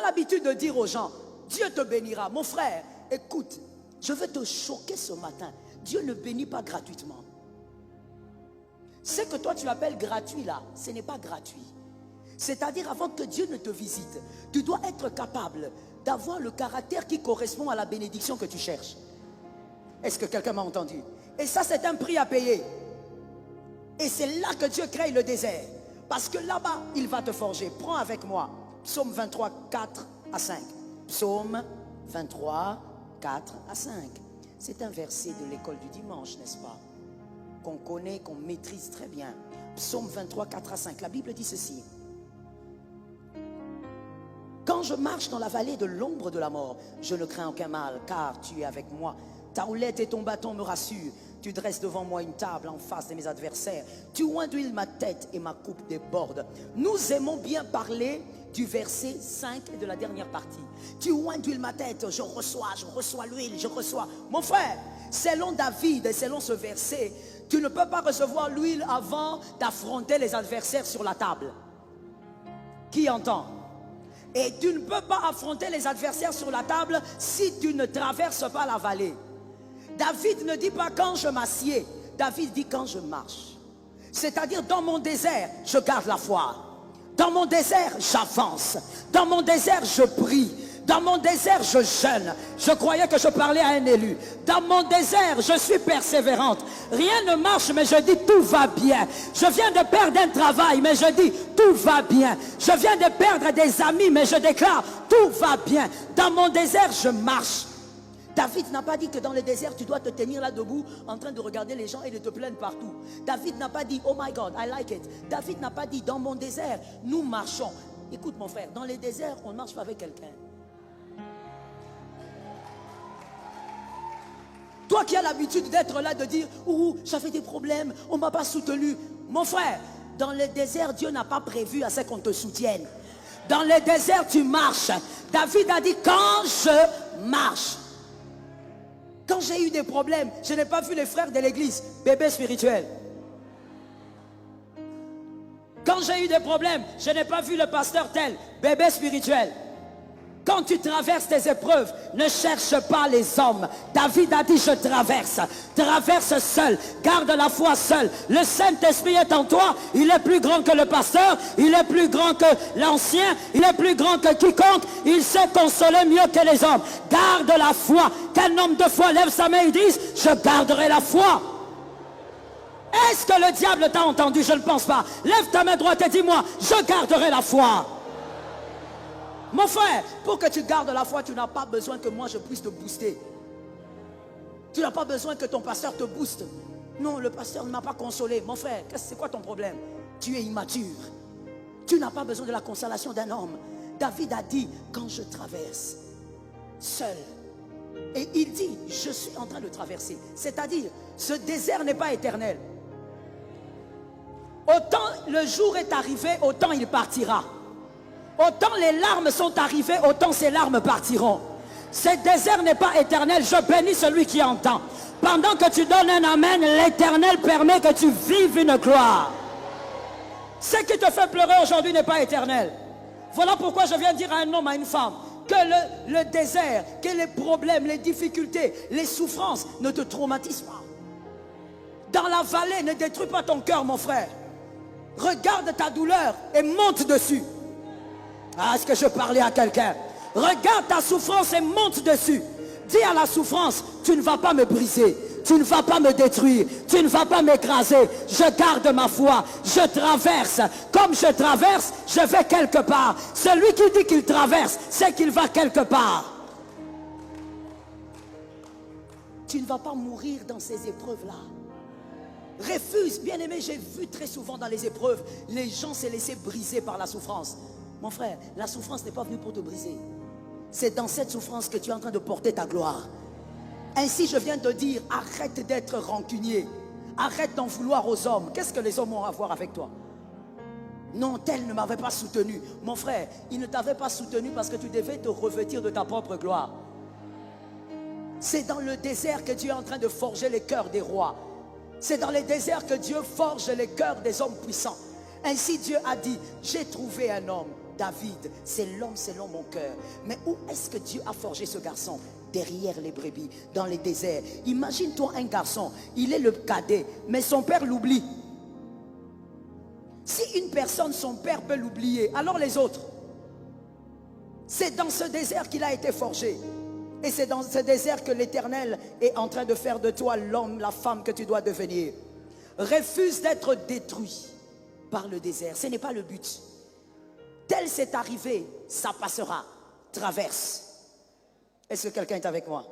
l'habitude de dire aux gens, Dieu te bénira. Mon frère, écoute, je veux te choquer ce matin. Dieu ne bénit pas gratuitement. Ce que toi tu appelles gratuit là, ce n'est pas gratuit. C'est-à-dire, avant que Dieu ne te visite, tu dois être capable d'avoir le caractère qui correspond à la bénédiction que tu cherches. Est-ce que quelqu'un m'a entendu? Et ça, c'est un prix à payer. Et c'est là que Dieu crée le désert. Parce que là-bas, il va te forger. Prends avec moi Psaume 23, 4 à 5. Psaume 23, 4 à 5. C'est un verset de l'école du dimanche, n'est-ce pas? Qu'on connaît, qu'on maîtrise très bien. Psaume 23, 4 à 5. La Bible dit ceci. Quand je marche dans la vallée de l'ombre de la mort, je ne crains aucun mal, car tu es avec moi. Ta houlette et ton bâton me rassurent. Tu dresses devant moi une table en face de mes adversaires. Tu oins d'huile ma tête et ma coupe déborde. Nous aimons bien parler du verset 5 et de la dernière partie. Tu oins d'huile ma tête, je reçois l'huile, je reçois. Mon frère, selon David et selon ce verset, tu ne peux pas recevoir l'huile avant d'affronter les adversaires sur la table. Qui entend? Et tu ne peux pas affronter les adversaires sur la table si tu ne traverses pas la vallée. David ne dit pas quand je m'assieds. David dit quand je marche. C'est-à-dire dans mon désert, je garde la foi. Dans mon désert, j'avance. Dans mon désert, je prie. Dans mon désert, je jeûne. Je croyais que je parlais à un élu. Dans mon désert, je suis persévérante. Rien ne marche, mais je dis tout va bien. Je viens de perdre un travail, mais je dis tout va bien. Je viens de perdre des amis, mais je déclare tout va bien. Dans mon désert, je marche. David n'a pas dit que dans le désert, tu dois te tenir là debout en train de regarder les gens et de te plaindre partout. David n'a pas dit, oh my God, I like it. David n'a pas dit, dans mon désert, nous marchons. Écoute mon frère, dans les déserts, on ne marche pas avec quelqu'un. Toi qui as l'habitude d'être là, de dire, ouh, j'avais des problèmes, on ne m'a pas soutenu. Mon frère, dans le désert, Dieu n'a pas prévu à ce qu'on te soutienne. Dans le désert, tu marches. David a dit, quand je marche. Quand j'ai eu des problèmes, je n'ai pas vu les frères de l'église, bébé spirituel. Quand j'ai eu des problèmes, je n'ai pas vu le pasteur tel, bébé spirituel. Quand tu traverses tes épreuves, ne cherche pas les hommes. David a dit, je traverse. Traverse seul. Garde la foi seul. Le Saint-Esprit est en toi. Il est plus grand que le pasteur. Il est plus grand que l'ancien. Il est plus grand que quiconque. Il sait consoler mieux que les hommes. Garde la foi. Qu'un homme de foi lève sa main et dise, je garderai la foi. Est-ce que le diable t'a entendu? Je ne pense pas. Lève ta main droite et dis-moi, je garderai la foi. Mon frère, pour que tu gardes la foi, tu n'as pas besoin que moi je puisse te booster. Tu n'as pas besoin que ton pasteur te booste. Non, le pasteur ne m'a pas consolé. Mon frère, c'est quoi ton problème? Tu es immature. Tu n'as pas besoin de la consolation d'un homme. David a dit, quand je traverse seul, et il dit, je suis en train de traverser. C'est-à-dire, ce désert n'est pas éternel. Autant le jour est arrivé, autant il partira. Autant les larmes sont arrivées, autant ces larmes partiront. Ce désert n'est pas éternel. Je bénis celui qui entend. Pendant que tu donnes un amen, l'Éternel permet que tu vives une gloire. Ce qui te fait pleurer aujourd'hui n'est pas éternel. Voilà pourquoi je viens dire à un homme, à une femme, que le désert, que les problèmes, les difficultés, les souffrances ne te traumatisent pas. Dans la vallée, ne détruis pas ton cœur, mon frère. Regarde ta douleur et monte dessus. Ah, est-ce que je parlais à quelqu'un? Regarde ta souffrance et monte dessus. Dis à la souffrance, tu ne vas pas me briser. Tu ne vas pas me détruire. Tu ne vas pas m'écraser. Je garde ma foi. Je traverse. Comme je traverse, je vais quelque part. Celui qui dit qu'il traverse, c'est qu'il va quelque part. Tu ne vas pas mourir dans ces épreuves-là. Refuse. Bien aimé, j'ai vu très souvent dans les épreuves, les gens se laisser briser par la souffrance. Mon frère, la souffrance n'est pas venue pour te briser. C'est dans cette souffrance que tu es en train de porter ta gloire. Ainsi, je viens de dire, arrête d'être rancunier. Arrête d'en vouloir aux hommes. Qu'est-ce que les hommes ont à voir avec toi? Non, tel ne m'avait pas soutenu. Mon frère, il ne t'avait pas soutenu parce que tu devais te revêtir de ta propre gloire. C'est dans le désert que Dieu est en train de forger les cœurs des rois. C'est dans les déserts que Dieu forge les cœurs des hommes puissants. Ainsi Dieu a dit, j'ai trouvé un homme David, c'est l'homme selon mon cœur. Mais où est-ce que Dieu a forgé ce garçon? Derrière les brebis, dans les déserts. Imagine-toi un garçon, il est le cadet, mais son père l'oublie. Si une personne, son père peut l'oublier, alors les autres. C'est dans ce désert qu'il a été forgé. Et c'est dans ce désert que l'Éternel est en train de faire de toi l'homme, la femme que tu dois devenir. Refuse d'être détruit par le désert. Ce n'est pas le but. Tel c'est arrivé, ça passera. Traverse. Est-ce que quelqu'un est avec moi?